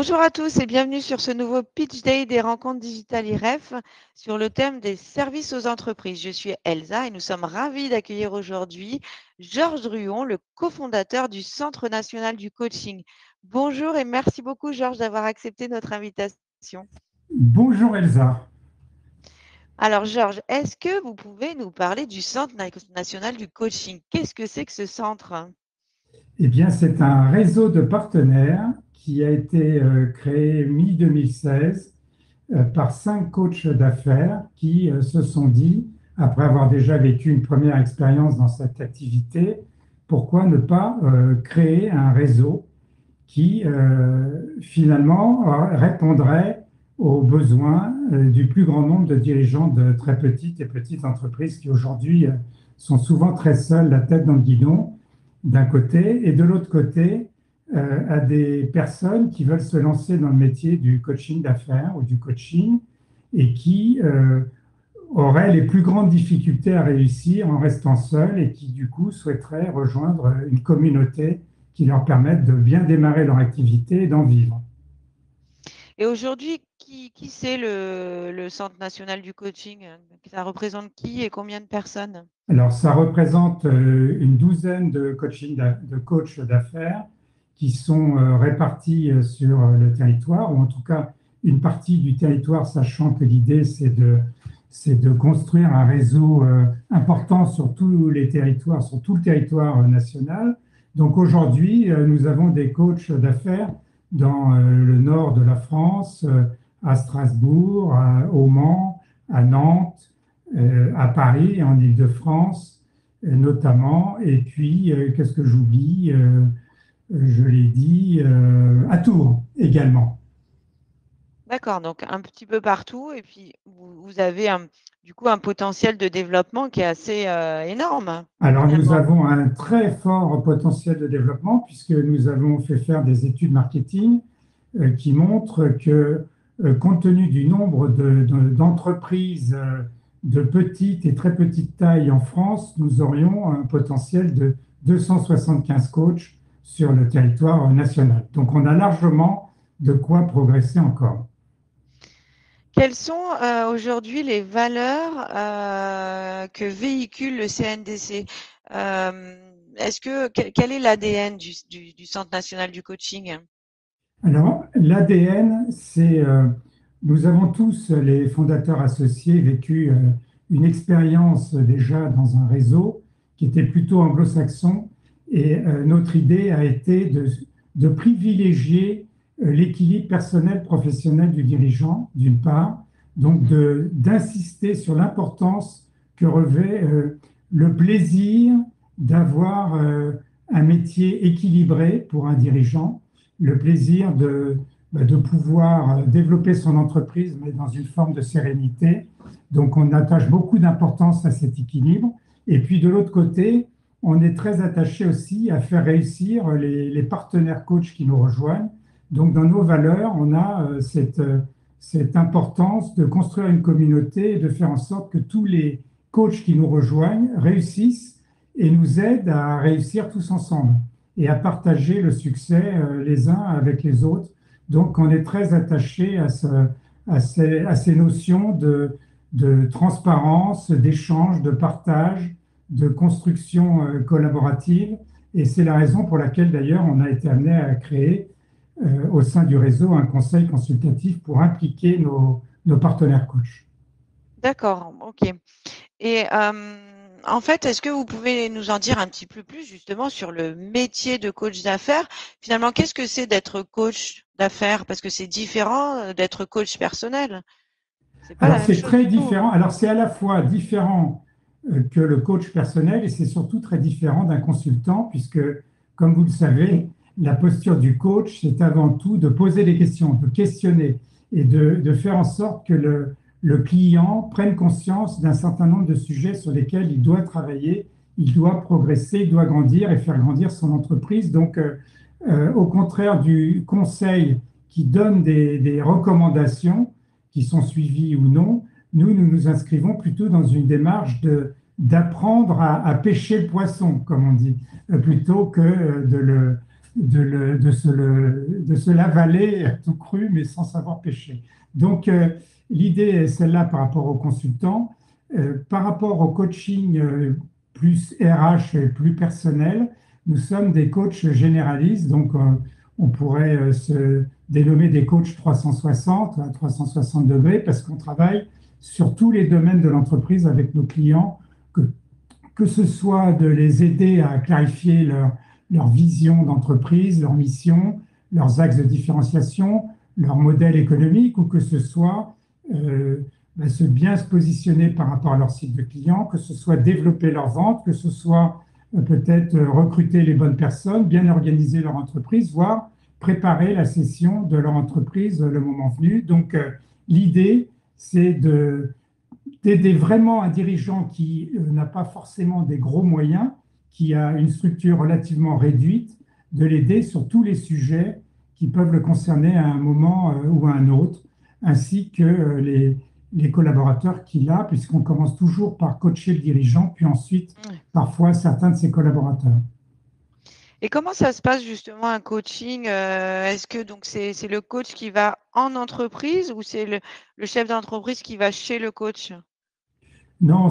Bonjour à tous et bienvenue sur ce nouveau Pitch Day des rencontres digitales IREF sur le thème des services aux entreprises. Je suis Elsa et nous sommes ravis d'accueillir aujourd'hui Georges Druon, le cofondateur du Centre national du coaching. Bonjour et merci beaucoup Georges d'avoir accepté notre invitation. Bonjour Elsa. Alors Georges, est-ce que vous pouvez nous parler du Centre national du coaching? Qu'est-ce que c'est que ce centre? Eh bien, c'est un réseau de partenaires qui a été créé mi-2016 par 5 coachs d'affaires qui se sont dit, après avoir déjà vécu une première expérience dans cette activité, pourquoi ne pas créer un réseau qui finalement répondrait aux besoins du plus grand nombre de dirigeants de très petites et petites entreprises qui aujourd'hui sont souvent très seuls, la tête dans le guidon, d'un côté, et de l'autre côté, à des personnes qui veulent se lancer dans le métier du coaching d'affaires ou du coaching et qui auraient les plus grandes difficultés à réussir en restant seuls et qui du coup souhaiteraient rejoindre une communauté qui leur permette de bien démarrer leur activité et d'en vivre. Et aujourd'hui, qui c'est le Centre national du coaching? Ça représente qui et combien de personnes? Alors, ça représente une douzaine de coachs d'affaires qui sont répartis sur le territoire, ou en tout cas une partie du territoire, sachant que l'idée, c'est de construire un réseau important sur tous les territoires, sur tout le territoire national. Donc aujourd'hui, nous avons des coachs d'affaires dans le nord de la France, à Strasbourg, au Mans, à Nantes, à Paris et en Île-de-France notamment. Et puis, qu'est-ce que j'oublie? Je l'ai dit, à Tours également. D'accord, donc un petit peu partout et puis vous avez du coup un potentiel de développement qui est assez énorme Alors, nous finalement. avons un très fort potentiel de développement puisque nous avons fait faire des études marketing qui montrent que, compte tenu du nombre d'entreprises de petite et très petite taille en France, nous aurions un potentiel de 275 coachs sur le territoire national. Donc, on a largement de quoi progresser encore. Quelles sont aujourd'hui les valeurs que véhicule le CNDC? Quel est l'ADN du Centre national du coaching? Alors, l'ADN, c'est, nous avons tous, les fondateurs associés, vécu une expérience déjà dans un réseau qui était plutôt anglo-saxon. Et notre idée a été de privilégier l'équilibre personnel-professionnel du dirigeant, d'une part, donc d'insister sur l'importance que revêt le plaisir d'avoir un métier équilibré pour un dirigeant, le plaisir de pouvoir développer son entreprise, mais dans une forme de sérénité. Donc, on attache beaucoup d'importance à cet équilibre. Et puis, de l'autre côté, on est très attaché aussi à faire réussir les partenaires coachs qui nous rejoignent. Donc, dans nos valeurs, on a cette importance de construire une communauté et de faire en sorte que tous les coachs qui nous rejoignent réussissent et nous aident à réussir tous ensemble et à partager le succès les uns avec les autres. Donc, on est très attaché à ces notions de transparence, d'échange, de partage, de construction collaborative. Et c'est la raison pour laquelle, d'ailleurs, on a été amené à créer au sein du réseau un conseil consultatif pour impliquer nos partenaires coachs. D'accord, ok. Et en fait, est-ce que vous pouvez nous en dire un petit peu plus justement sur le métier de coach d'affaires? Finalement, qu'est-ce que c'est d'être coach d'affaires? Parce que c'est différent d'être coach personnel. C'est pas la Alors, même c'est chose très du tout. différent. Alors, c'est à la fois différent que le coach personnel et c'est surtout très différent d'un consultant puisque, comme vous le savez, la posture du coach, c'est avant tout de poser des questions, de questionner et de faire en sorte que le client prenne conscience d'un certain nombre de sujets sur lesquels il doit travailler, il doit progresser, il doit grandir et faire grandir son entreprise. Donc, au contraire du conseil qui donne des recommandations, qui sont suivis ou non, nous nous inscrivons plutôt dans une démarche d'apprendre à pêcher le poisson, comme on dit, plutôt que de se l'avaler tout cru, mais sans savoir pêcher. Donc, l'idée est celle-là par rapport aux consultants. Par rapport au coaching plus RH et plus personnel, nous sommes des coachs généralistes, donc on pourrait se dénommer des coachs 360 à 360 degrés parce qu'on travaille sur tous les domaines de l'entreprise avec nos clients, que ce soit de les aider à clarifier leur vision d'entreprise, leur mission, leurs axes de différenciation, leur modèle économique, ou que ce soit se bien se positionner par rapport à leur cycle de clients, que ce soit développer leur vente, que ce soit peut-être recruter les bonnes personnes, bien organiser leur entreprise, voire préparer la session de leur entreprise le moment venu. Donc, l'idée, c'est d'aider vraiment un dirigeant qui n'a pas forcément des gros moyens, qui a une structure relativement réduite, de l'aider sur tous les sujets qui peuvent le concerner à un moment ou à un autre, ainsi que les collaborateurs qu'il a, puisqu'on commence toujours par coacher le dirigeant, puis ensuite, parfois, certains de ses collaborateurs. Et comment ça se passe justement un coaching? Est-ce que donc c'est le coach qui va en entreprise ou c'est le chef d'entreprise qui va chez le coach? Non,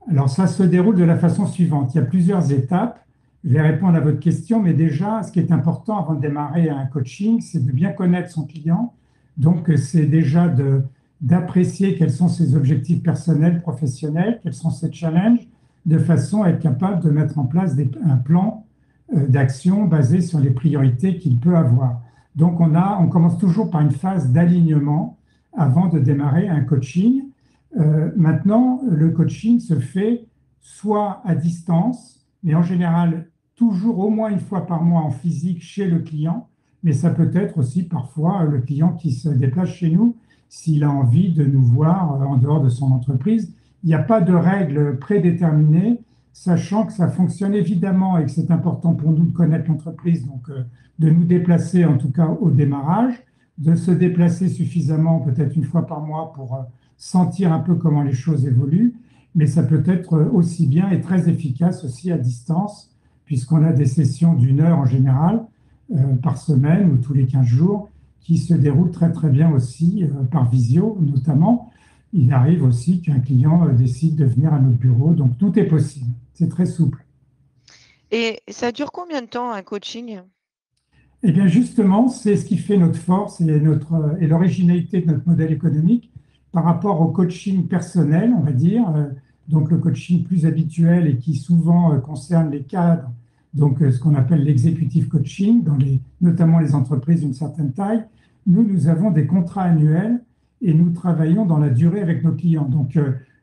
alors ça se déroule de la façon suivante. Il y a plusieurs étapes. Je vais répondre à votre question, mais déjà, ce qui est important avant de démarrer un coaching, c'est de bien connaître son client. Donc, c'est déjà d'apprécier quels sont ses objectifs personnels, professionnels, quels sont ses challenges, de façon à être capable de mettre en place un plan d'action basé sur les priorités qu'il peut avoir. Donc, on commence toujours par une phase d'alignement avant de démarrer un coaching. Maintenant, le coaching se fait soit à distance, mais en général toujours au moins une fois par mois en physique chez le client, mais ça peut être aussi parfois le client qui se déplace chez nous s'il a envie de nous voir en dehors de son entreprise. Il n'y a pas de règles prédéterminées, sachant que ça fonctionne évidemment et que c'est important pour nous de connaître l'entreprise, donc de nous déplacer en tout cas au démarrage, de se déplacer suffisamment peut-être une fois par mois pour sentir un peu comment les choses évoluent, mais ça peut être aussi bien et très efficace aussi à distance, puisqu'on a des sessions d'une heure en général par semaine ou tous les 15 jours qui se déroulent très très bien aussi par visio notamment. Il arrive aussi qu'un client décide de venir à notre bureau, donc tout est possible. C'est très souple. Et ça dure combien de temps un coaching? Eh bien justement, c'est ce qui fait notre force et l'originalité de notre modèle économique par rapport au coaching personnel, on va dire, donc le coaching plus habituel et qui souvent concerne les cadres, donc ce qu'on appelle l'executive coaching, notamment les entreprises d'une certaine taille. Nous avons des contrats annuels et nous travaillons dans la durée avec nos clients. Donc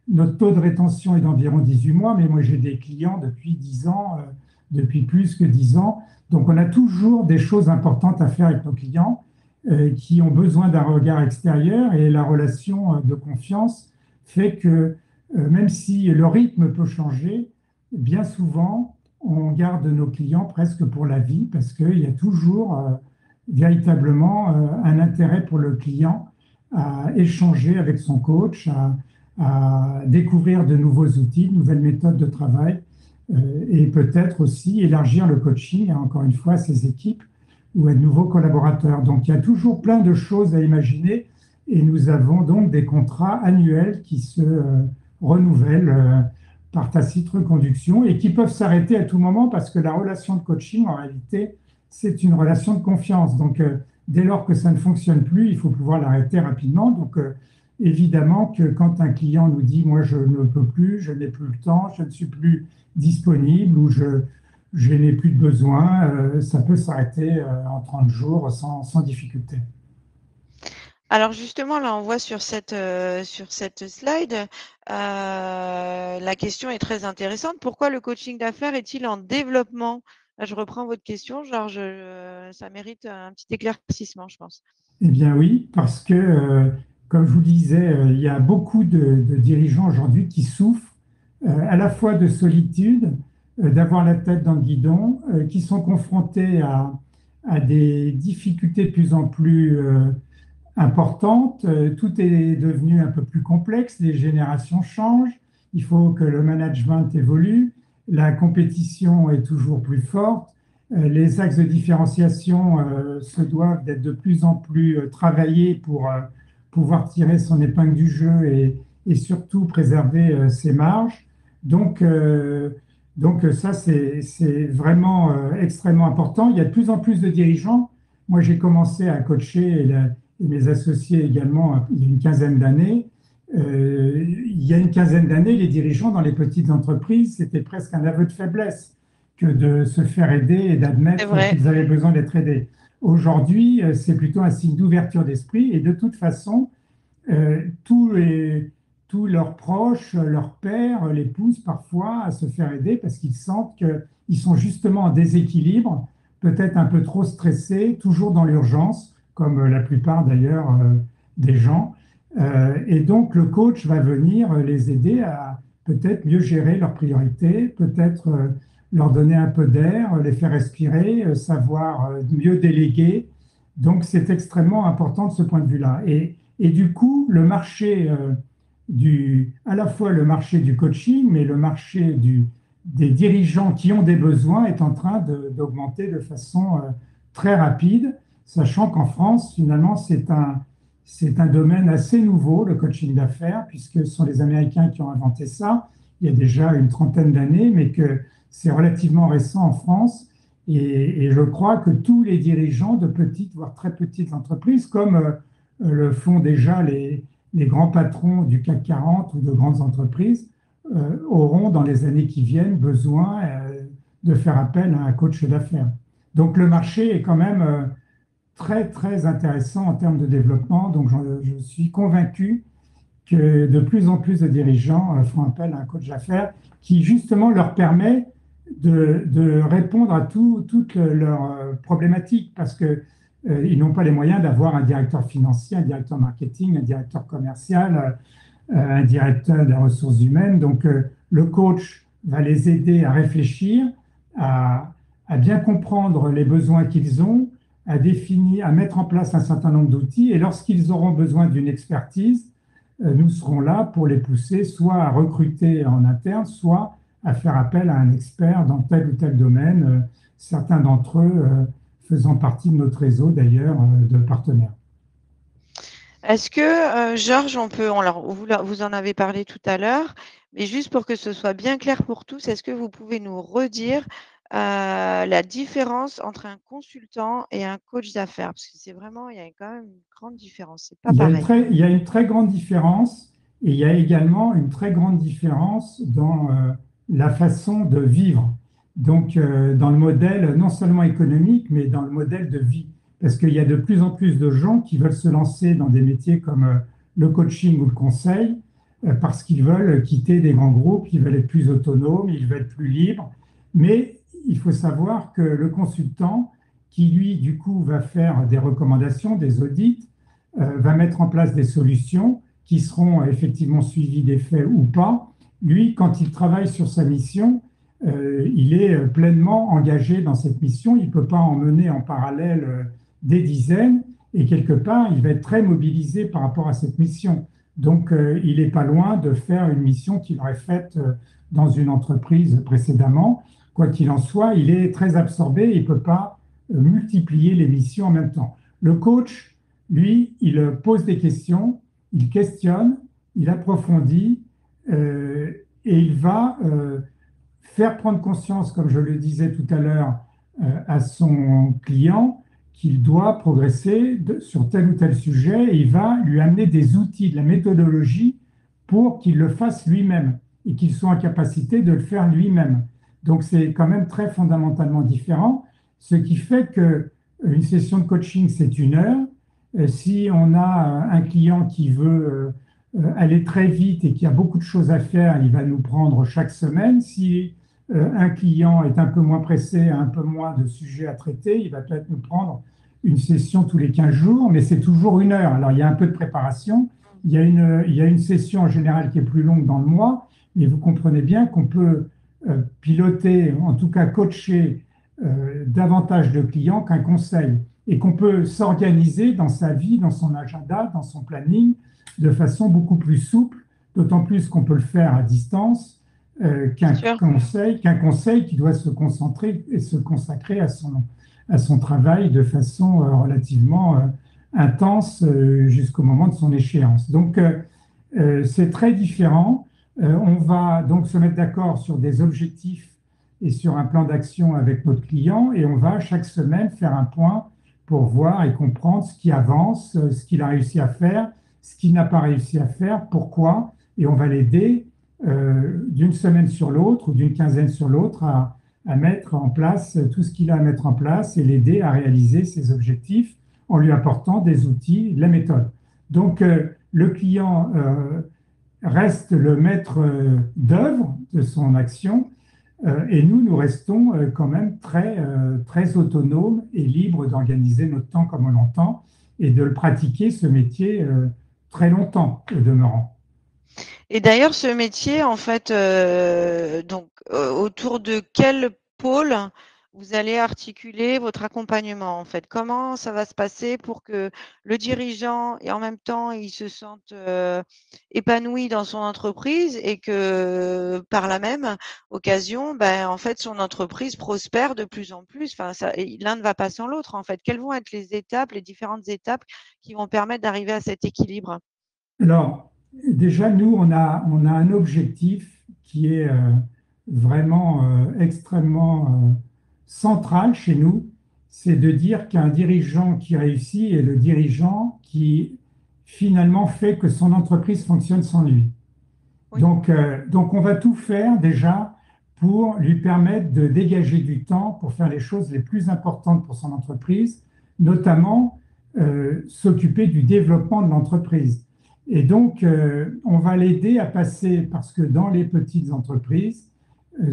notre taux de rétention est d'environ 18 mois, mais moi j'ai des clients depuis 10 ans, depuis plus que 10 ans. Donc on a toujours des choses importantes à faire avec nos clients qui ont besoin d'un regard extérieur, et la relation de confiance fait que même si le rythme peut changer, bien souvent on garde nos clients presque pour la vie parce qu'il y a toujours véritablement un intérêt pour le client à échanger avec son coach, à découvrir de nouveaux outils, de nouvelles méthodes de travail, et peut-être aussi élargir le coaching, encore une fois, à ses équipes ou à de nouveaux collaborateurs. Donc, il y a toujours plein de choses à imaginer, et nous avons donc des contrats annuels qui se renouvellent par tacite reconduction et qui peuvent s'arrêter à tout moment parce que la relation de coaching, en réalité, c'est une relation de confiance. Donc, dès lors que ça ne fonctionne plus, il faut pouvoir l'arrêter rapidement. Donc, évidemment que quand un client nous dit « moi, je ne peux plus, je n'ai plus le temps, je ne suis plus disponible ou je n'ai plus de besoin », ça peut s'arrêter en 30 jours sans difficulté. Alors justement, là, on voit sur cette slide, la question est très intéressante. Pourquoi le coaching d'affaires est-il en développement? Là, je reprends votre question, Georges. Ça mérite un petit éclaircissement, je pense. Eh bien oui, parce que, comme je vous disais, il y a beaucoup de dirigeants aujourd'hui qui souffrent à la fois de solitude, d'avoir la tête dans le guidon, qui sont confrontés à des difficultés de plus en plus importante. Tout est devenu un peu plus complexe, les générations changent, il faut que le management évolue, la compétition est toujours plus forte, Les axes de différenciation se doivent d'être de plus en plus travaillés pour pouvoir tirer son épingle du jeu et surtout préserver ses marges. Donc, ça, c'est vraiment extrêmement important. Il y a de plus en plus de dirigeants. Moi, j'ai commencé à coacher et mes associés également il y a une quinzaine d'années. Il y a une quinzaine d'années, les dirigeants dans les petites entreprises, c'était presque un aveu de faiblesse que de se faire aider et C'est d'admettre vrai. qu'ils avaient besoin d'être aidés. Aujourd'hui, c'est plutôt un signe d'ouverture d'esprit et de toute façon, euh, tous les, tous leurs proches, leurs pères, les poussent parfois à se faire aider parce qu'ils sentent qu'ils sont justement en déséquilibre, peut-être un peu trop stressés, toujours dans l'urgence, comme la plupart d'ailleurs des gens. Et donc le coach va venir les aider à peut-être mieux gérer leurs priorités, peut-être leur donner un peu d'air, les faire respirer, savoir mieux déléguer. Donc c'est extrêmement important de ce point de vue-là. Et du coup, le marché à la fois le marché du coaching, mais le marché des dirigeants qui ont des besoins est en train d'augmenter de façon très rapide, sachant qu'en France, finalement, c'est un domaine assez nouveau, le coaching d'affaires, puisque ce sont les Américains qui ont inventé ça il y a déjà une trentaine d'années, mais que c'est relativement récent en France. Et je crois que tous les dirigeants de petites, voire très petites entreprises, comme le font déjà les grands patrons du CAC 40 ou de grandes entreprises, auront dans les années qui viennent besoin de faire appel à un coach d'affaires. Donc le marché est quand même très, très intéressant en termes de développement. Donc je suis convaincu que de plus en plus de dirigeants font appel à un coach d'affaires qui justement leur permet de répondre à toutes leurs problématiques parce que ils n'ont pas les moyens d'avoir un directeur financier, un directeur marketing, un directeur commercial, un directeur des ressources humaines. Donc, le coach va les aider à réfléchir, à bien comprendre les besoins qu'ils ont, à définir, à mettre en place un certain nombre d'outils. Et lorsqu'ils auront besoin d'une expertise, nous serons là pour les pousser soit à recruter en interne, soit à faire appel à un expert dans tel ou tel domaine, certains d'entre eux faisant partie de notre réseau d'ailleurs de partenaires. Est-ce que, Georges, alors, vous en avez parlé tout à l'heure, mais juste pour que ce soit bien clair pour tous, est-ce que vous pouvez nous redire la différence entre un consultant et un coach d'affaires? Parce que c'est vraiment, il y a quand même une grande différence, c'est pas pareil. Il y a une très grande différence et il y a également une très grande différence dans la façon de vivre. Donc, dans le modèle non seulement économique, mais dans le modèle de vie. Parce qu'il y a de plus en plus de gens qui veulent se lancer dans des métiers comme le coaching ou le conseil, parce qu'ils veulent quitter des grands groupes, ils veulent être plus autonomes, ils veulent être plus libres. Mais il faut savoir que le consultant, qui lui, du coup, va faire des recommandations, des audits, va mettre en place des solutions qui seront effectivement suivies des faits ou pas. Lui, quand il travaille sur sa mission, il est pleinement engagé dans cette mission. Il ne peut pas en mener en parallèle des dizaines et quelque part, il va être très mobilisé par rapport à cette mission. Donc, il n'est pas loin de faire une mission qu'il aurait faite dans une entreprise précédemment. Quoi qu'il en soit, il est très absorbé, il ne peut pas multiplier les missions en même temps. Le coach, lui, il pose des questions, il questionne, il approfondit et il va faire prendre conscience, comme je le disais tout à l'heure, à son client qu'il doit progresser sur tel ou tel sujet et il va lui amener des outils, de la méthodologie pour qu'il le fasse lui-même et qu'il soit en capacité de le faire lui-même. Donc c'est quand même très fondamentalement différent, ce qui fait que une session de coaching, c'est une heure. Si on a un client qui veut aller très vite et qui a beaucoup de choses à faire, il va nous prendre chaque semaine. Si un client est un peu moins pressé, a un peu moins de sujets à traiter, il va peut-être nous prendre une session tous les 15 jours, mais c'est toujours une heure. Alors, il y a un peu de préparation. Il y a une session en général qui est plus longue dans le mois, mais vous comprenez bien qu'on peut piloter, en tout cas coacher davantage de clients qu'un conseil et qu'on peut s'organiser dans sa vie, dans son agenda, dans son planning de façon beaucoup plus souple, d'autant plus qu'on peut le faire à distance. bien sûr. qu'un conseil qui doit se concentrer et se consacrer à son travail de façon relativement intense jusqu'au moment de son échéance. Donc, c'est très différent. On va donc se mettre d'accord sur des objectifs et sur un plan d'action avec notre client et on va chaque semaine faire un point pour voir et comprendre ce qui avance, ce qu'il a réussi à faire, ce qu'il n'a pas réussi à faire, pourquoi, et on va l'aider d'une semaine sur l'autre ou d'une quinzaine sur l'autre à mettre en place tout ce qu'il a à mettre en place et l'aider à réaliser ses objectifs en lui apportant des outils, de la méthode. Donc, le client reste le maître d'œuvre de son action et nous, nous restons quand même très autonomes et libres d'organiser notre temps comme on l'entend et de le pratiquer, ce métier, très longtemps au demeurant. Et d'ailleurs, ce métier, en fait, autour de quel pôle vous allez articuler votre accompagnement, en fait? Comment ça va se passer pour que le dirigeant et en même temps, il se sente épanoui dans son entreprise et que par la même occasion, ben, en fait, son entreprise prospère de plus en plus. Enfin, l'un ne va pas sans l'autre, en fait. Quelles vont être les étapes, les différentes étapes qui vont permettre d'arriver à cet équilibre? Alors, déjà, nous, on a un objectif qui est vraiment extrêmement central chez nous, c'est de dire qu'un dirigeant qui réussit est le dirigeant qui finalement fait que son entreprise fonctionne sans lui. Oui. Donc on va tout faire déjà pour lui permettre de dégager du temps pour faire les choses les plus importantes pour son entreprise, notamment s'occuper du développement de l'entreprise. Et donc, on va l'aider à passer, parce que dans les petites entreprises,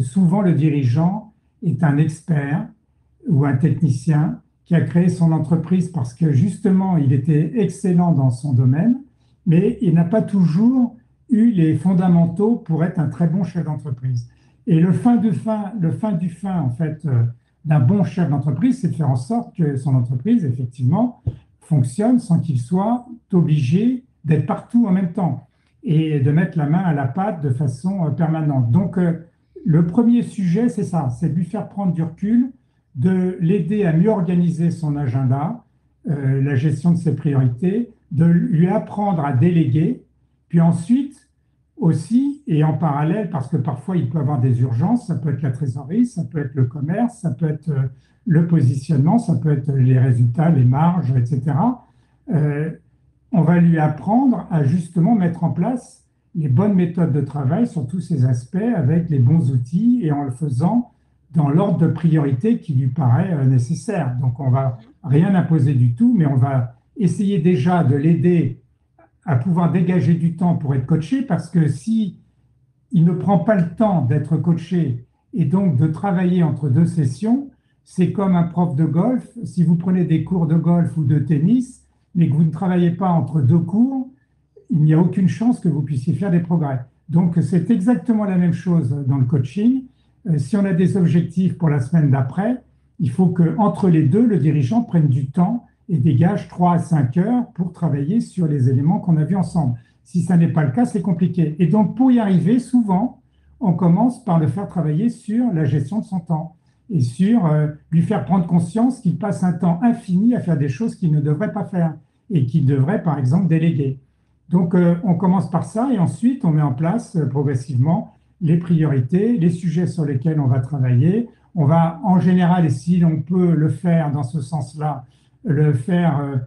souvent le dirigeant est un expert ou un technicien qui a créé son entreprise parce que justement, il était excellent dans son domaine, mais il n'a pas toujours eu les fondamentaux pour être un très bon chef d'entreprise. Et le fin du fin, en fait, d'un bon chef d'entreprise, c'est de faire en sorte que son entreprise, effectivement, fonctionne sans qu'il soit obligé d'être partout en même temps et de mettre la main à la pâte de façon permanente. Donc, le premier sujet, c'est ça, c'est de lui faire prendre du recul, de l'aider à mieux organiser son agenda, la gestion de ses priorités, de lui apprendre à déléguer, puis ensuite aussi, et en parallèle, parce que parfois il peut avoir des urgences, ça peut être la trésorerie, ça peut être le commerce, ça peut être le positionnement, ça peut être les résultats, les marges, etc. Euh, on va lui apprendre à justement mettre en place les bonnes méthodes de travail sur tous ces aspects avec les bons outils et en le faisant dans l'ordre de priorité qui lui paraît nécessaire. Donc on va rien imposer du tout, mais on va essayer déjà de l'aider à pouvoir dégager du temps pour être coaché, parce que si il ne prend pas le temps d'être coaché et donc de travailler entre deux sessions, c'est comme un prof de golf. Si vous prenez des cours de golf ou de tennis, mais que vous ne travaillez pas entre deux cours, il n'y a aucune chance que vous puissiez faire des progrès. Donc, c'est exactement la même chose dans le coaching. Si on a des objectifs pour la semaine d'après, il faut qu'entre les deux, le dirigeant prenne du temps et dégage 3 à 5 heures pour travailler sur les éléments qu'on a vus ensemble. Si ça n'est pas le cas, c'est compliqué. Et donc, pour y arriver, souvent, on commence par le faire travailler sur la gestion de son temps et sur lui faire prendre conscience qu'il passe un temps infini à faire des choses qu'il ne devrait pas faire et qu'il devrait, par exemple, déléguer. Donc, on commence par ça et ensuite, on met en place progressivement les priorités, les sujets sur lesquels on va travailler. On va, en général, et si on peut le faire dans ce sens-là, le faire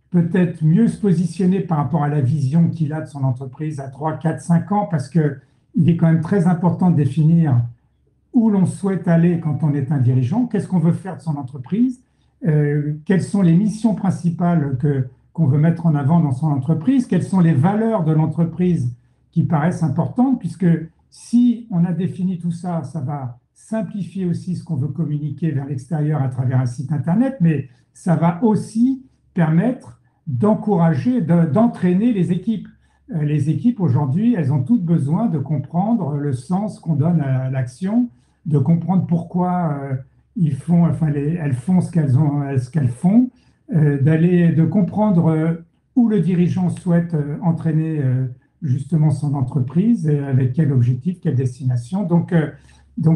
peut-être mieux se positionner par rapport à la vision qu'il a de son entreprise à 3, 4, 5 ans, parce qu'il est quand même très important de définir où l'on souhaite aller quand on est un dirigeant, qu'est-ce qu'on veut faire de son entreprise, quelles sont les missions principales qu'on veut mettre en avant dans son entreprise, quelles sont les valeurs de l'entreprise qui paraissent importantes, puisque si on a défini tout ça, ça va simplifier aussi ce qu'on veut communiquer vers l'extérieur à travers un site Internet, mais ça va aussi permettre d'encourager, d'entraîner les équipes. Les équipes aujourd'hui, elles ont toutes besoin de comprendre le sens qu'on donne à l'action, de comprendre pourquoi elles font ce qu'elles font, de comprendre où le dirigeant souhaite entraîner justement son entreprise, et avec quel objectif, quelle destination. Donc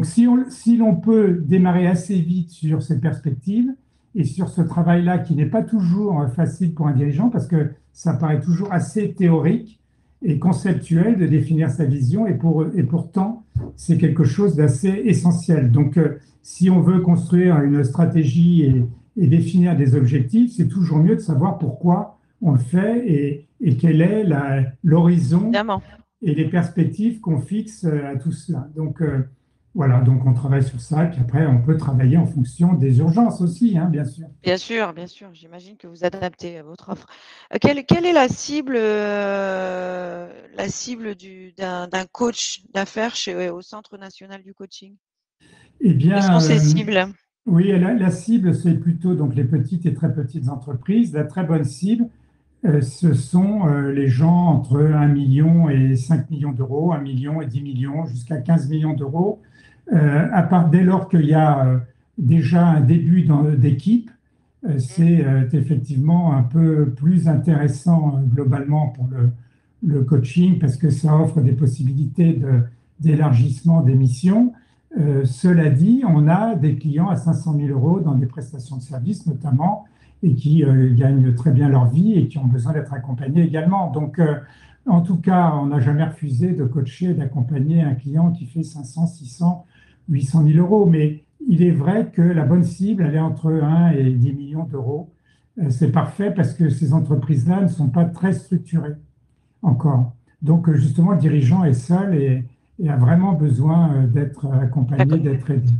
si l'on peut démarrer assez vite sur ces perspectives et sur ce travail-là qui n'est pas toujours facile pour un dirigeant parce que ça paraît toujours assez théorique et conceptuel de définir sa vision et pourtant c'est quelque chose d'assez essentiel. Donc si on veut construire une stratégie et définir des objectifs, c'est toujours mieux de savoir pourquoi on le fait et quel est l'horizon Évidemment. et les perspectives qu'on fixe à tout cela. Donc voilà, donc on travaille sur ça, puis après on peut travailler en fonction des urgences aussi, hein, bien sûr. Bien sûr, j'imagine que vous adaptez votre offre. Quelle est la cible d'un coach d'affaires au Centre national du coaching? Eh Quelles sont bien, ces cibles? oui, la cible, c'est plutôt donc les petites et très petites entreprises. La très bonne cible, ce sont les gens entre 1 million et 5 millions d'euros, 1 million et 10 millions, jusqu'à 15 millions d'euros. À part dès lors qu'il y a déjà un début d'équipe, c'est effectivement un peu plus intéressant globalement pour le coaching parce que ça offre des possibilités d'élargissement des missions. Cela dit, on a des clients à 500 000 euros dans des prestations de services notamment et qui gagnent très bien leur vie et qui ont besoin d'être accompagnés également. Donc, en tout cas, on n'a jamais refusé de coacher, d'accompagner un client qui fait 500, 600, 800 000 euros. Mais il est vrai que la bonne cible, elle est entre 1 et 10 millions d'euros. C'est parfait parce que ces entreprises-là ne sont pas très structurées encore. Donc, justement, le dirigeant est seul et a vraiment besoin d'être accompagné, D'accord. d'être aidé.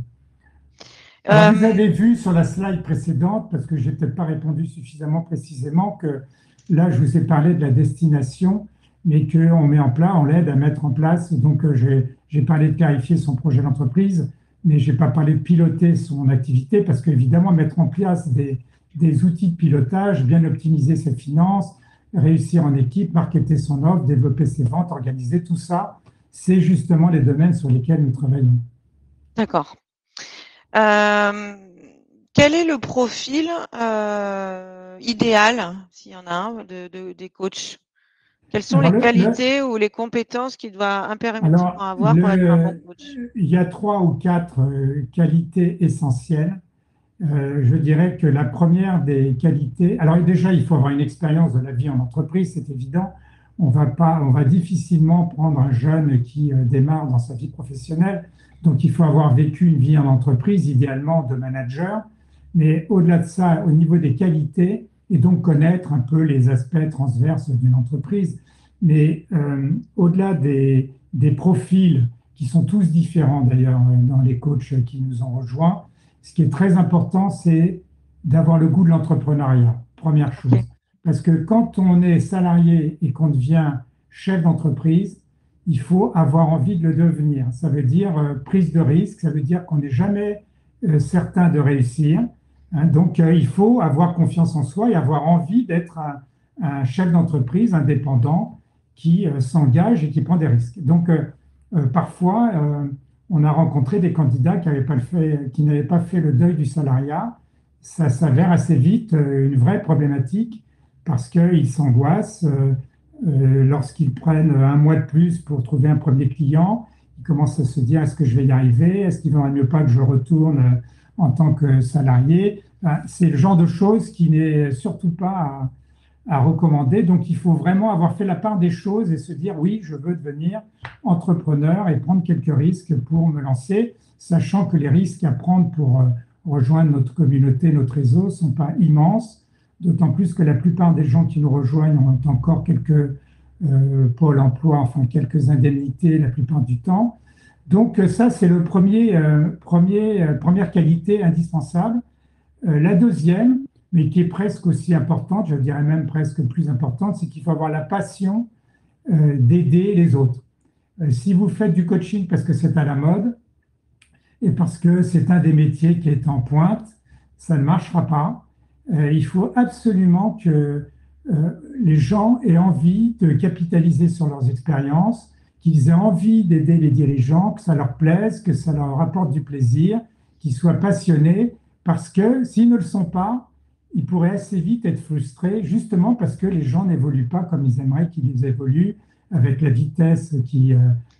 Alors, vous Euh, avez vu sur la slide précédente, parce que je n'ai peut-être pas répondu suffisamment précisément, que là, je vous ai parlé de la destination, mais qu'on met en place, on l'aide à mettre en place. Donc, j'ai parlé de clarifier son projet d'entreprise, mais je n'ai pas parlé de piloter son activité, parce qu'évidemment, mettre en place des outils de pilotage, bien optimiser ses finances, réussir en équipe, marketer son offre, développer ses ventes, organiser tout ça, c'est justement les domaines sur lesquels nous travaillons. d'accord. Euh, Quel est le profil idéal, s'il y en a un, des coachs? Quelles sont Alors, les qualités ou les compétences qu'il doit impérativement Alors, avoir pour être un bon coach? il y a 3 ou 4 qualités essentielles. Je dirais que la première des qualités, alors déjà, il faut avoir une expérience de la vie en entreprise, c'est évident. On va difficilement prendre un jeune qui démarre dans sa vie professionnelle. Donc, il faut avoir vécu une vie en entreprise, idéalement de manager. Mais au-delà de ça, au niveau des qualités, et donc connaître un peu les aspects transverses d'une entreprise. Mais au-delà des profils qui sont tous différents d'ailleurs dans les coachs qui nous ont rejoints, ce qui est très important, c'est d'avoir le goût de l'entrepreneuriat, première Ok, chose. Parce que quand on est salarié et qu'on devient chef d'entreprise, il faut avoir envie de le devenir. Ça veut dire prise de risque, ça veut dire qu'on n'est jamais certain de réussir. Hein. Donc, il faut avoir confiance en soi et avoir envie d'être un chef d'entreprise indépendant qui s'engage et qui prend des risques. Donc, parfois, on a rencontré des candidats qui n'avaient pas fait le deuil du salariat. Ça s'avère assez vite une vraie problématique parce qu'ils s'angoissent lorsqu'ils prennent un mois de plus pour trouver un premier client. Ils commencent à se dire, est-ce que je vais y arriver? Est-ce qu'il ne vaudrait mieux pas que je retourne en tant que salarié? C'est le genre de choses qui n'est surtout pas à recommander. Donc, il faut vraiment avoir fait la part des choses et se dire, oui, je veux devenir entrepreneur et prendre quelques risques pour me lancer, sachant que les risques à prendre pour rejoindre notre communauté, notre réseau, ne sont pas immenses, d'autant plus que la plupart des gens qui nous rejoignent ont encore quelques pôles emploi, enfin quelques indemnités la plupart du temps. Donc ça, c'est le première qualité indispensable. La deuxième, mais qui est presque aussi importante, je dirais même presque plus importante, c'est qu'il faut avoir la passion d'aider les autres. Si vous faites du coaching parce que c'est à la mode et parce que c'est un des métiers qui est en pointe, ça ne marchera pas. Il faut absolument que les gens aient envie de capitaliser sur leurs expériences, qu'ils aient envie d'aider les dirigeants, que ça leur plaise, que ça leur apporte du plaisir, qu'ils soient passionnés, parce que s'ils ne le sont pas, ils pourraient assez vite être frustrés, justement parce que les gens n'évoluent pas comme ils aimeraient qu'ils évoluent, avec la vitesse qui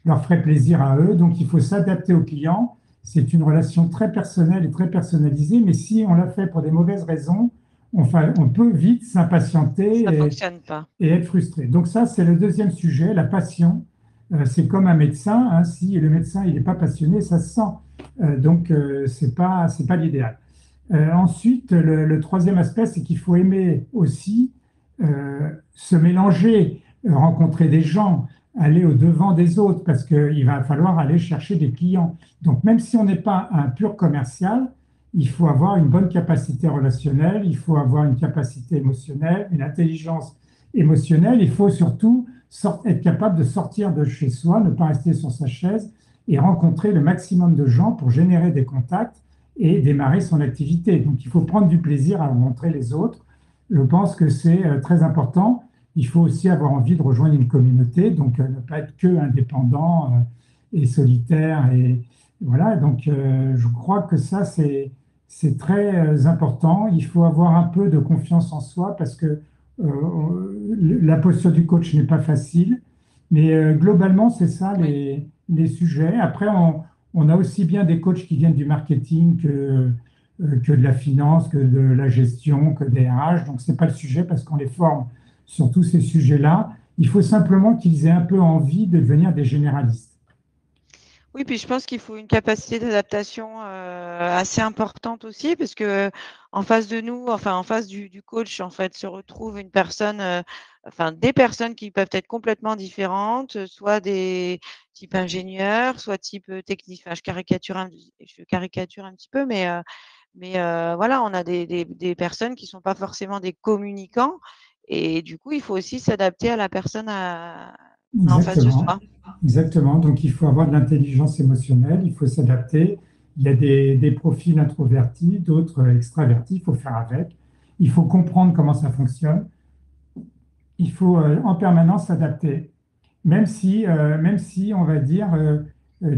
leur ferait plaisir à eux. Donc il faut s'adapter aux clients. C'est une relation très personnelle et très personnalisée, mais si on l'a fait pour des mauvaises raisons, on peut vite Ça s'impatienter fonctionne pas. et être frustré. Donc ça, c'est le deuxième sujet, la passion. C'est comme un médecin, hein, si le médecin il n'est pas passionné, ça se sent. Donc c'est pas l'idéal. Ensuite, le troisième aspect, c'est qu'il faut aimer aussi se mélanger, rencontrer des gens, aller au devant des autres, parce qu'il va falloir aller chercher des clients. Donc, même si on n'est pas un pur commercial, il faut avoir une bonne capacité relationnelle, il faut avoir une capacité émotionnelle, une intelligence émotionnelle. Il faut surtout être capable de sortir de chez soi, ne pas rester sur sa chaise et rencontrer le maximum de gens pour générer des contacts et démarrer son activité. Donc, il faut prendre du plaisir à rencontrer les autres. Je pense que c'est très important. Il faut aussi avoir envie de rejoindre une communauté, donc ne pas être que indépendant et solitaire. Et voilà, donc je crois que ça, c'est très important. Il faut avoir un peu de confiance en soi parce que la posture du coach n'est pas facile. Mais globalement, c'est ça Oui, les sujets. Après, on a aussi bien des coachs qui viennent du marketing que de la finance, que de la gestion, que des RH. Donc, ce n'est pas le sujet parce qu'on les forme sur tous ces sujets-là. Il faut simplement qu'ils aient un peu envie de devenir des généralistes. oui, puis je pense qu'il faut une capacité d'adaptation assez importante aussi, parce que en face de nous, enfin en face du coach, en fait, se retrouve une personne, enfin des personnes qui peuvent être complètement différentes, soit des types ingénieurs, soit type technicien. Enfin, je caricature un petit peu, mais voilà, on a des personnes qui sont pas forcément des communicants, et du coup, il faut aussi s'adapter à la personne qu'on a en face de Exactement. soi. Exactement. Donc, il faut avoir de l'intelligence émotionnelle, il faut s'adapter. Il y a des profils introvertis, d'autres extravertis, il faut faire avec. Il faut comprendre comment ça fonctionne. Il faut en permanence s'adapter. Même si, on va dire,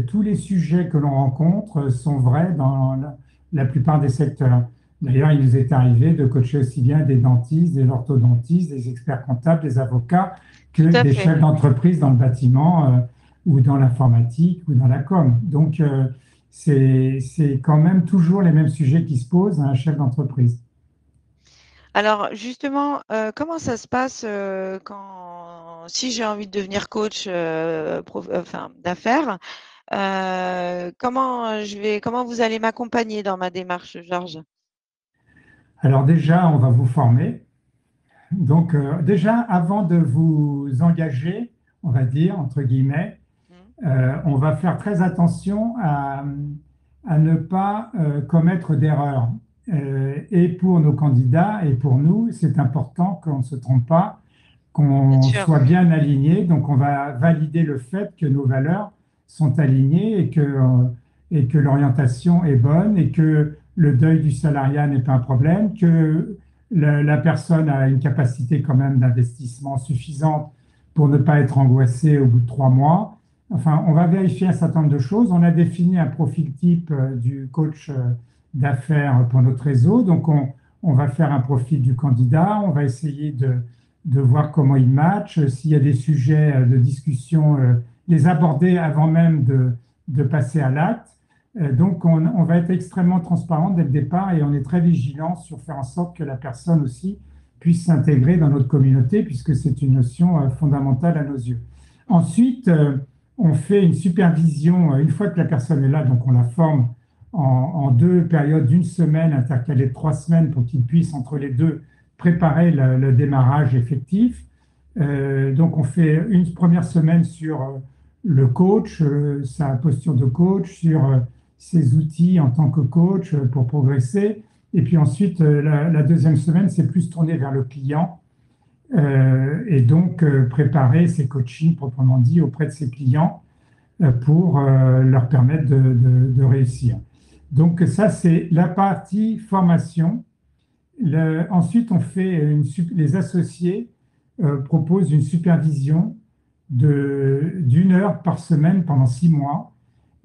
tous les sujets que l'on rencontre sont vrais dans la plupart des secteurs. D'ailleurs, il nous est arrivé de coacher aussi bien des dentistes, des orthodontistes, des experts comptables, des avocats, que Tout à des fait. chefs d'entreprise dans le bâtiment ou dans l'informatique ou dans la com. Donc, c'est quand même toujours les mêmes sujets qui se posent à un chef d'entreprise. Alors justement, comment ça se passe si j'ai envie de devenir coach enfin, d'affaires, comment vous allez m'accompagner dans ma démarche, Georges? Alors déjà, on va vous former. Donc, déjà, avant de vous engager, on va dire, entre guillemets, Mhm. on va faire très attention à ne pas commettre d'erreurs. Et pour nos candidats et pour nous, c'est important qu'on ne se trompe pas, Bien qu'on sûr, soit bien aligné. Donc, on va valider le fait que nos valeurs sont alignées et que l'orientation est bonne et que le deuil du salariat n'est pas un problème, que la personne a une capacité quand même d'investissement suffisante pour ne pas être angoissée au bout de 3 mois. Enfin, on va vérifier un certain nombre de choses. On a défini un profil type du coach d'affaires pour notre réseau. Donc, on va faire un profil du candidat. On va essayer de voir comment il match, s'il y a des sujets de discussion, les aborder avant même de passer à l'acte. Donc, on va être extrêmement transparent dès le départ et on est très vigilant sur faire en sorte que la personne aussi puisse s'intégrer dans notre communauté, puisque c'est une notion fondamentale à nos yeux. Ensuite, on fait une supervision, une fois que la personne est là, donc on la forme en deux périodes d'une semaine, intercalées de 3 semaines, pour qu'il puisse, entre les deux, préparer le démarrage effectif. Donc, on fait une première semaine sur le coach, sa posture de coach, sur ses outils en tant que coach pour progresser. Et puis ensuite, la deuxième semaine, c'est plus tourné vers le client et donc préparer ses coachings proprement dit auprès de ses clients pour leur permettre de réussir. Donc ça, c'est la partie formation. Ensuite, les associés proposent une supervision d'une heure par semaine pendant 6 mois.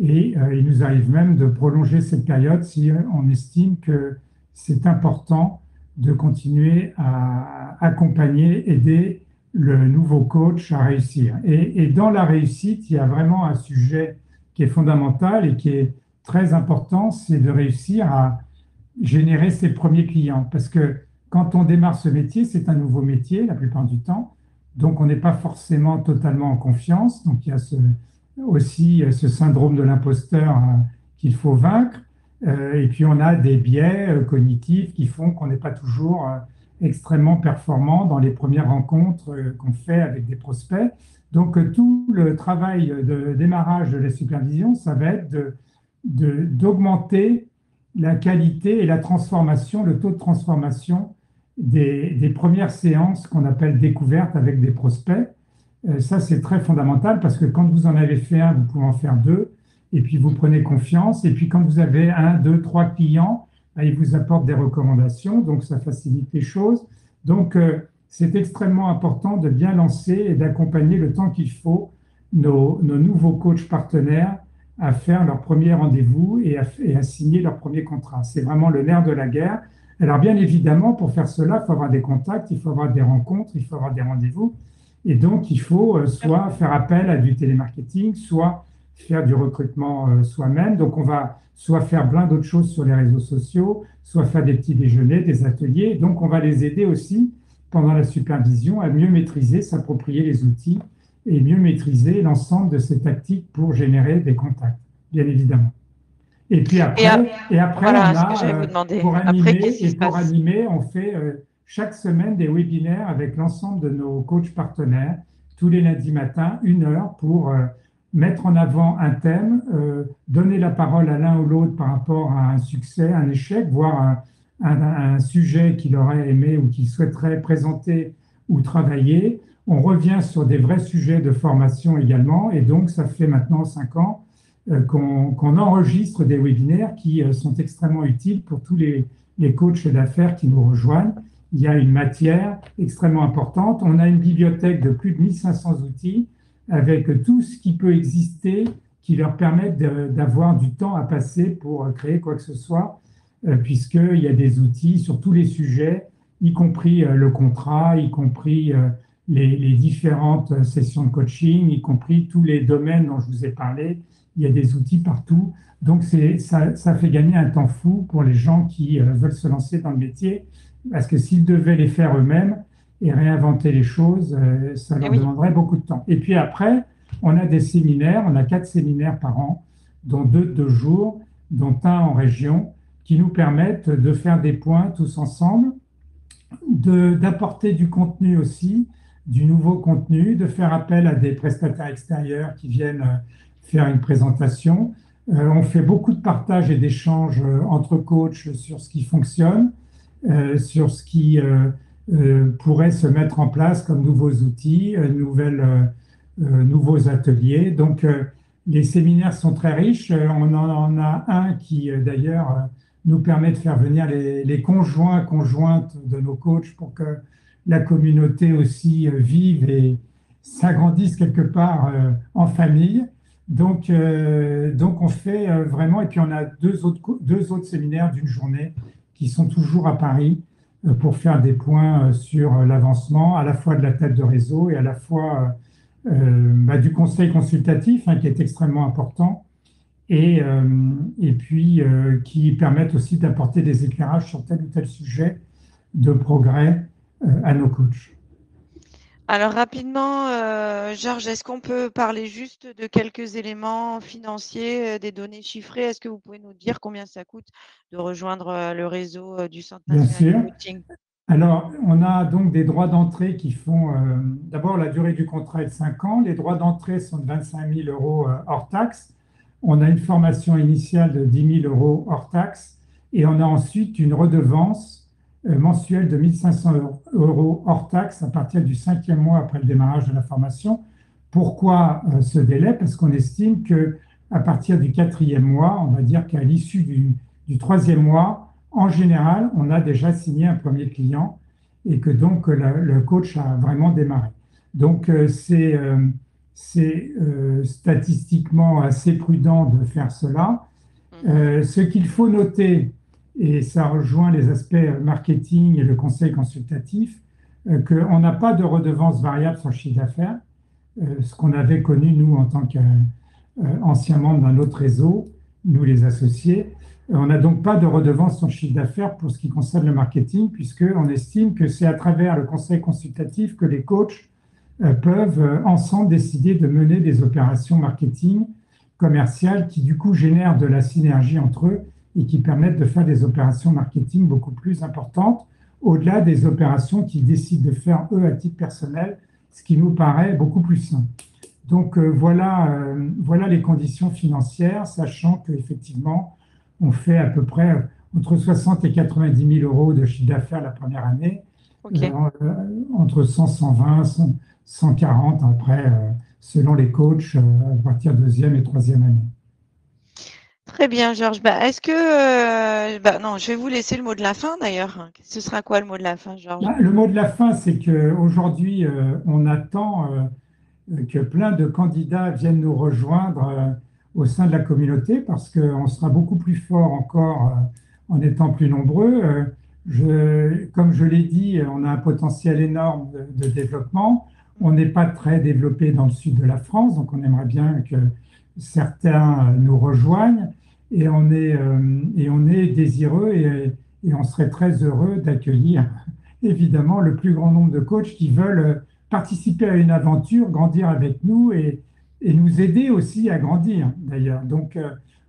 Et il nous arrive même de prolonger cette période si on estime que c'est important de continuer à accompagner, aider le nouveau coach à réussir. Et dans la réussite, il y a vraiment un sujet qui est fondamental et qui est très important, c'est de réussir à générer ses premiers clients. Parce que quand on démarre ce métier, c'est un nouveau métier la plupart du temps. Donc, on n'est pas forcément totalement en confiance. Donc, il y a aussi ce syndrome de l'imposteur qu'il faut vaincre. Et puis, on a des biais cognitifs qui font qu'on n'est pas toujours extrêmement performant dans les premières rencontres qu'on fait avec des prospects. Donc, tout le travail de démarrage de la supervision, ça va être d'augmenter la qualité et la transformation, le taux de transformation des premières séances qu'on appelle découvertes avec des prospects. Ça, c'est très fondamental parce que quand vous en avez fait un, vous pouvez en faire deux, et puis vous prenez confiance. Et puis quand vous avez un, deux, trois clients, ils vous apportent des recommandations, donc ça facilite les choses. Donc, c'est extrêmement important de bien lancer et d'accompagner le temps qu'il faut nos nouveaux coachs partenaires à faire leur premier rendez-vous et à signer leur premier contrat. C'est vraiment le nerf de la guerre. Alors bien évidemment, pour faire cela, il faut avoir des contacts, il faut avoir des rencontres, il faut avoir des rendez-vous. Et donc, il faut soit faire appel à du télémarketing, soit faire du recrutement soi-même. Donc, on va soit faire plein d'autres choses sur les réseaux sociaux, soit faire des petits déjeuners, des ateliers. Donc, on va les aider aussi pendant la supervision à mieux maîtriser, s'approprier les outils et mieux maîtriser l'ensemble de ces tactiques pour générer des contacts, bien évidemment. Et puis Et après, et après voilà on ce que a, j'allais vous demander. pour Après, animer, qu'est-ce qui et se pour passe? animer, on fait chaque semaine des webinaires avec l'ensemble de nos coachs partenaires, tous les lundis matins, 1 heure pour mettre en avant un thème, donner la parole à l'un ou l'autre par rapport à un succès, un échec, voire un sujet qu'il aurait aimé ou qu'il souhaiterait présenter ou travailler. On revient sur des vrais sujets de formation également, et donc ça fait maintenant 5 ans qu'on enregistre des webinaires qui sont extrêmement utiles pour tous les coachs d'affaires qui nous rejoignent. Il y a une matière extrêmement importante. On a une bibliothèque de plus de 1500 outils avec tout ce qui peut exister qui leur permettent d'avoir du temps à passer pour créer quoi que ce soit, puisqu'il y a des outils sur tous les sujets, y compris le contrat, y compris les différentes sessions de coaching, y compris tous les domaines dont je vous ai parlé. Il y a des outils partout. Donc, ça fait gagner un temps fou pour les gens qui veulent se lancer dans le métier, parce que s'ils devaient les faire eux-mêmes et réinventer les choses, ça Eh leur oui. demanderait beaucoup de temps. Et puis après, on a des séminaires, on a 4 séminaires par an, dont 2 de 2 jours, dont un en région, qui nous permettent de faire des points tous ensemble, d'apporter du contenu aussi, du nouveau contenu, de faire appel à des prestataires extérieurs qui viennent faire une présentation. On fait beaucoup de partage et d'échanges entre coachs sur ce qui fonctionne, sur ce qui pourrait se mettre en place comme nouveaux outils, nouveaux ateliers. Donc, les séminaires sont très riches. On en a un qui, d'ailleurs, nous permet de faire venir les conjoints, conjointes de nos coachs pour que la communauté aussi vive et s'agrandisse quelque part en famille. Donc on fait vraiment, et puis on a deux autres séminaires d'une journée qui sont toujours à Paris pour faire des points sur l'avancement, à la fois de la tête de réseau et à la fois du conseil consultatif, qui est extrêmement important, et puis qui permettent aussi d'apporter des éclairages sur tel ou tel sujet de progrès à nos coachs. Alors rapidement, Georges, est-ce qu'on peut parler juste de quelques éléments financiers, des données chiffrées? Est-ce que vous pouvez nous dire combien ça coûte de rejoindre le réseau du Centre Bien national du sûr. coaching? Alors, on a donc des droits d'entrée qui font, d'abord la durée du contrat est de 5 ans, les droits d'entrée sont de 25 000 euros hors taxe, on a une formation initiale de 10 000 euros hors taxe, et on a ensuite une redevance mensuelle de 1 500 euros hors taxe à partir du 5e mois après le démarrage de la formation. Pourquoi ce délai? Parce qu'on estime que à partir du 4e mois, on va dire qu'à l'issue du 3e mois, en général, on a déjà signé un premier client et que donc le coach a vraiment démarré. Donc, c'est statistiquement assez prudent de faire cela. Ce qu'il faut noter, et ça rejoint les aspects marketing et le conseil consultatif, qu'on n'a pas de redevance variable sur le chiffre d'affaires, ce qu'on avait connu, nous, en tant qu'anciens membres d'un autre réseau, nous les associés. On n'a donc pas de redevance sur le chiffre d'affaires pour ce qui concerne le marketing, puisqu'on estime que c'est à travers le conseil consultatif que les coachs peuvent ensemble décider de mener des opérations marketing commerciales qui du coup génèrent de la synergie entre eux et qui permettent de faire des opérations marketing beaucoup plus importantes, au-delà des opérations qu'ils décident de faire eux à titre personnel, ce qui nous paraît beaucoup plus sain. Donc voilà les conditions financières, sachant qu'effectivement, on fait à peu près entre 60 et 90 000 euros de chiffre d'affaires la première année, Ok. entre 100, 120, 140 après, selon les coachs, à partir de deuxième et troisième année. Très bien, Georges. Est-ce que, non, je vais vous laisser le mot de la fin d'ailleurs. Ce sera quoi le mot de la fin, Georges? Là, le mot de la fin, c'est qu'aujourd'hui, on attend que plein de candidats viennent nous rejoindre au sein de la communauté parce qu'on sera beaucoup plus fort encore en étant plus nombreux. Comme je l'ai dit, on a un potentiel énorme de développement. On n'est pas très développé dans le sud de la France, donc on aimerait bien que certains nous rejoignent et on est désireux et on serait très heureux d'accueillir évidemment le plus grand nombre de coachs qui veulent participer à une aventure, grandir avec nous et nous aider aussi à grandir d'ailleurs. Donc,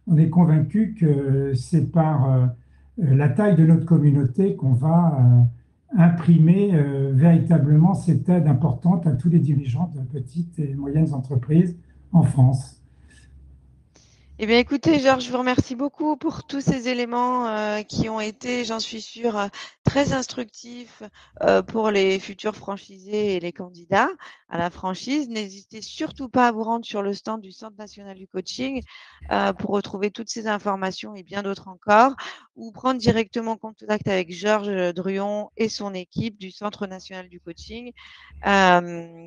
on est convaincu que c'est par la taille de notre communauté qu'on va imprimer véritablement cette aide importante à tous les dirigeants de petites et moyennes entreprises en France. Eh bien, écoutez, Georges, je vous remercie beaucoup pour tous ces éléments qui ont été, j'en suis sûre, très instructifs pour les futurs franchisés et les candidats à la franchise. N'hésitez surtout pas à vous rendre sur le stand du Centre national du coaching pour retrouver toutes ces informations et bien d'autres encore, ou prendre directement contact avec Georges Druon et son équipe du Centre national du coaching,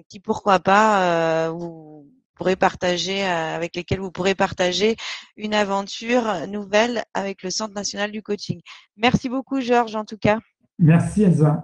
qui, pourquoi pas, vous pourrez partager, avec lesquels vous pourrez partager une aventure nouvelle avec le Centre national du coaching. Merci beaucoup, Georges, en tout cas. Merci Elsa.